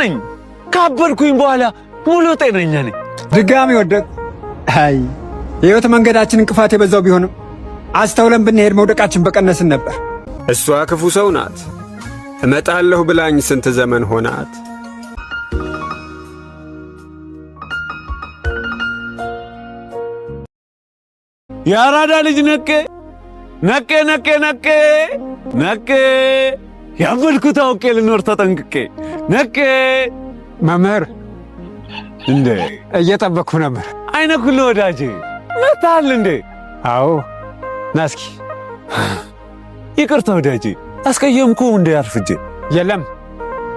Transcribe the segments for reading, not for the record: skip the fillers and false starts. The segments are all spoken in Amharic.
ነኝ። ካበድኩኝ በኋላ ሙሉ ጤነኛ ነኝ። ድጋሚ ወደቅ። አይ የህይወት መንገዳችን እንቅፋት የበዛው ቢሆንም አስተውለን ብንሄድ መውደቃችን በቀነስን ነበር። እሷ ክፉ ሰው ናት። እመጣለሁ ብላኝ ስንት ዘመን ሆናት። የአራዳ ልጅ ነቄ ነቄ ነቄ ነቄ ነቄ ያበድኩት አውቄ ልኖር ተጠንቅቄ ነቄ። መምህር እንዴ እየጠበቅኩ ነበር። አይነ ኩሉ ወዳጄ መጣል እንዴ? አዎ ና እስኪ። ይቅርታ ወዳጄ አስቀየምኩ እንዴ? አርፍጄ? የለም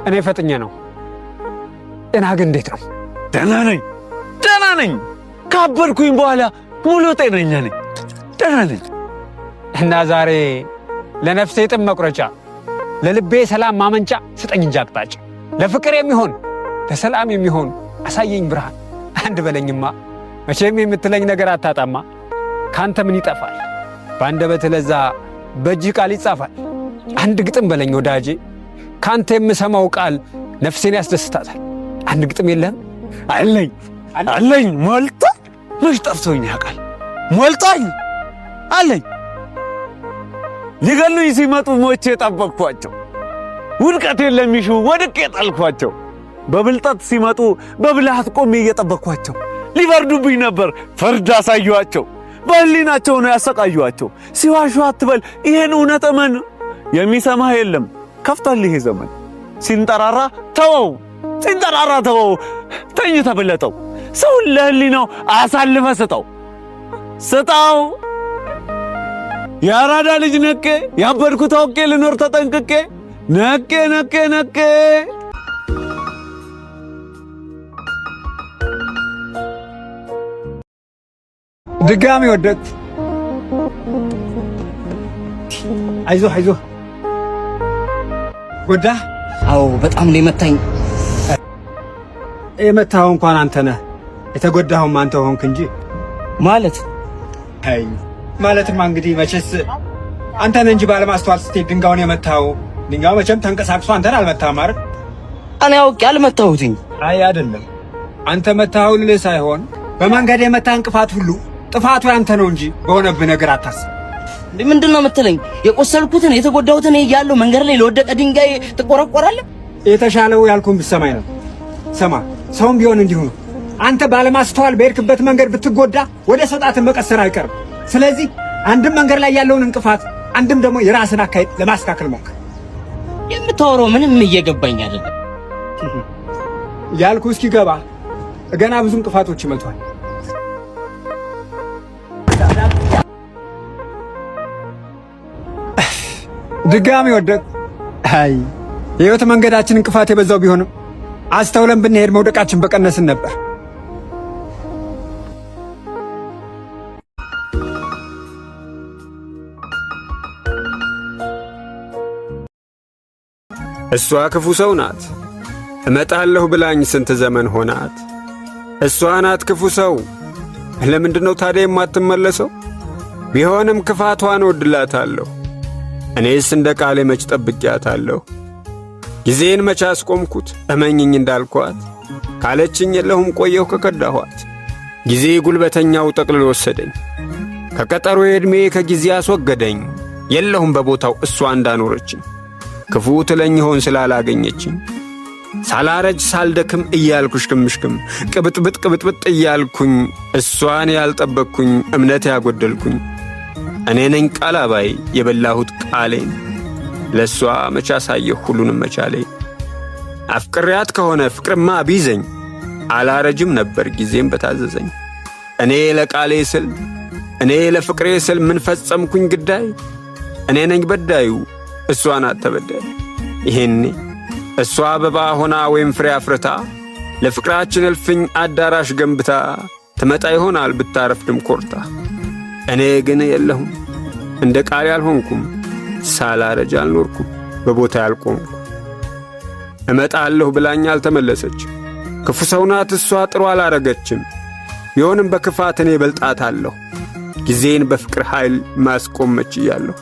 እኔ ፈጥኜ ነው። ጤና ግን እንዴት ነው? ደህና ነኝ ደህና ነኝ። ካበድኩኝ በኋላ ሙሉ ጤነኛ ነኝ። ደህና ነኝ። እና ዛሬ ለነፍሴ ጥም መቁረጫ ለልቤ ሰላም ማመንጫ ስጠኝ እንጂ አቅጣጫ። ለፍቅር የሚሆን ለሰላም የሚሆን አሳየኝ ብርሃን። አንድ በለኝማ መቼም የምትለኝ ነገር አታጣማ። ካንተ ምን ይጠፋል በአንደበትህ ለዛ በእጅህ ቃል ይጻፋል። አንድ ግጥም በለኝ ወዳጄ ካንተ የምሰማው ቃል ነፍሴን ያስደስታታል። አንድ ግጥም የለህም? አለኝ አለኝ ሞልቶ መች ጠፍቶኝ ያውቃል። ሞልቶኝ አለኝ። ሊገሉኝ ሲመጡ ሞቼ ጠበቅኳቸው። ውድቀቴን ለሚሹ ወድቄ ጣልኳቸው። በብልጠት ሲመጡ በብልሃት ቆሜ እየጠበቅኳቸው። ሊፈርዱብኝ ነበር ፍርድ አሳየኋቸው። በህሊናቸው ነው ያሰቃዩዋቸው። ሲዋሹ አትበል ይሄን እውነት እመን። የሚሰማህ የለም ከፍቷል ይሄ ዘመን። ሲንጠራራ ተወው ሲንጠራራ ተወው። ተኝተህ ብለጠው ሰውን ለህሊናው አሳልፈህ ስጠው ስጠው። የአራዳ ልጅ ነቄ ያበድኩት አውቄ ልኖር ተጠንቅቄ ነቄ ነቄ ነቄ። ድጋሚ ወደቅ። አይዞህ አይዞህ። ጎዳ? አዎ በጣም ነው የመታኝ። የመታኸው እንኳን አንተ ነህ፣ የተጎዳኸውም አንተ ሆንክ እንጂ። ማለት አይ ማለትማ እንግዲህ መቼስ አንተ ነህ እንጂ ባለማስተዋል ስትሄድ ድንጋዩን የመታኸው። ድንጋዩ መቼም ተንቀሳቅሶ አንተን አልመታህም አይደል? እኔ አውቄ አልመታሁትኝ። አይ አይደለም አንተ መታኸው ልልህ ሳይሆን በመንገድ የመታህ እንቅፋት ሁሉ ጥፋቱ ያንተ ነው እንጂ በሆነብህ ነገር አታስብ። ምንድን ነው የምትለኝ? የቆሰልኩትን የተጎዳሁትን እያለሁ መንገድ ላይ ለወደቀ ድንጋይ ትቆረቆራለህ? የተሻለው ያልኩህን ብትሰማኝ ነው። ሰማ ሰውም ቢሆን እንዲሁ ነው። አንተ ባለማስተዋል በሄድክበት መንገድ ብትጎዳ ወደ ሰጣትን መቀሰር አይቀርም። ስለዚህ አንድም መንገድ ላይ ያለውን እንቅፋት አንድም ደግሞ የራስን አካሄድ ለማስተካከል ሞክር። የምታወራው ምንም እየገባኝ አይደለም። ያልኩህ እስኪገባ ገና ብዙ እንቅፋቶች ይመቷል። ድጋሚ ወደቅ። አይ የህይወት መንገዳችን እንቅፋት የበዛው ቢሆንም አስተውለን ብንሄድ መውደቃችን በቀነስን ነበር። እሷ ክፉ ሰው ናት። እመጣለሁ ብላኝ ስንት ዘመን ሆናት። እሷ ናት ክፉ ሰው። ለምንድነው ታዲያ የማትመለሰው? ቢሆንም ክፋቷን ወድላታለሁ። እኔስ እንደ ቃሌ መች ጠብቂያታለሁ። ጊዜን መች አስቆምኩት እመኝኝ እንዳልኳት። ካለችኝ የለሁም ቆየሁ ከከዳኋት። ጊዜ ጉልበተኛው ጠቅልሎ ወሰደኝ። ከቀጠሮ ዕድሜ ከጊዜ አስወገደኝ። የለሁም በቦታው እሷ እንዳኖረችኝ። ክፉ ትለኝ ሆን ስላላገኘችኝ። ሳላረጅ ሳልደክም እያልኩ ሽክምሽክም ቅብጥብጥ ቅብጥብጥ እያልኩኝ እሷን ያልጠበቅኩኝ እምነት ያጎደልኩኝ እኔ ነኝ ቃል አባይ የበላሁት ቃሌን። ለሷ መቻ ሳየሁ ሁሉንም መቻሌ። አፍቅሪያት ከሆነ ፍቅርማ ቢዘኝ አላረጅም ነበር ጊዜም በታዘዘኝ። እኔ ለቃሌ ስል እኔ ለፍቅሬ ስል ምን ፈጸምኩኝ ግዳይ? እኔ ነኝ በዳዩ እሷ ናት ተበዳይ። ይሄኔ እሷ አበባ ሆና ወይም ፍሬ አፍርታ ለፍቅራችን እልፍኝ አዳራሽ ገንብታ ትመጣ ይሆናል ብታረፍድም ኮርታ። እኔ ግን የለሁም እንደ ቃል ያልሆንኩም ሳላረጅ አልኖርኩም በቦታ ያልቆምኩ። እመጣለሁ ብላኝ አልተመለሰች። ክፉ ሰው ናት እሷ ጥሩ አላረገችም። ቢሆንም በክፋት እኔ በልጣታለሁ። ጊዜን በፍቅር ኃይል ማስቆም መችያለሁ።